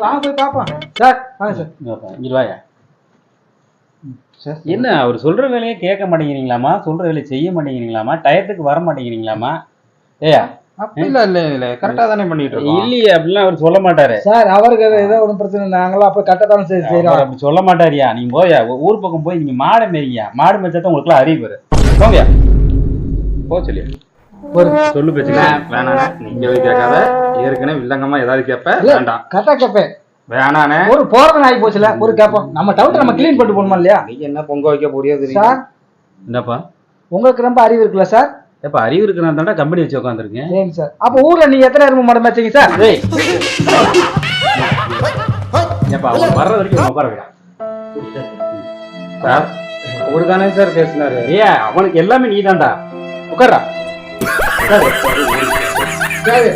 வாங்க போய் பாப்போம் சார். வாங்க சார். இங்க வாயா. என்ன அவர் சொல்ற வேலையை கேட்க மாட்டேங்கிறீங்களாமா? சொல்ற வேலையை செய்ய மாட்டேங்கிறீங்களாமா? டயத்துக்கு வர மாட்டேங்கிறீங்களாமா? ஏயா அப்படி இல்ல கரெக்டா தானே பண்ணிட்டு இருக்கோம். இல்லையே அப்படிலாம் அவர் சொல்ல மாட்டாரு சார். அவருக்கு ஏதோ ஒரு பிரச்சனை, நாங்களும் அப்ப கரெக்டா தானே செய்யறோம். அப்படி சொல்ல மாட்டாரியா? நீங்க போயா ஊர் பக்கம் போய் நீங்க மாடை மேய்யா. மாடு மேய்ச்சா உங்களுக்கு எல்லாம் அறிவு வரும். போங்கயா போ சொல்லி சொல்லு பிரச்சனை வேணாண்ணே. நீங்க போய் கேட்காத. ஏற்கனவே வில்லங்கம்மா ஏதாவது கேட்ப வேண்டாம். கரெக்டா கேட்பேன். வேணானே. ஒரு போறது ஆகி போச்சுல. ஒரு கேப்போம். நம்ம டவுட் நம்ம கிளீன் பண்ணிட்டு போகணுமா இல்லையா? நீங்க என்ன பொங்க வைக்க போறியது சார்? என்னப்பா உங்களுக்கு ரொம்ப அறிவு இருக்குல்ல சார்? எப்ப அறிவு இருக்கிறதா தாண்டா கம்பெனி வச்சு உட்காந்துருக்கேன். சரிங்க சார். அப்ப ஊர்ல நீங்க எத்தனை எருமை மாடு மேய்ச்சீங்க சார்? ஏப்பா அவன் வர்ற வரைக்கும் உட்கார வைடா சார். அவரு தானே சார் பேசினாரு. அவனுக்கு எல்லாமே நீ தான்டா. உட்கார்றா. சரி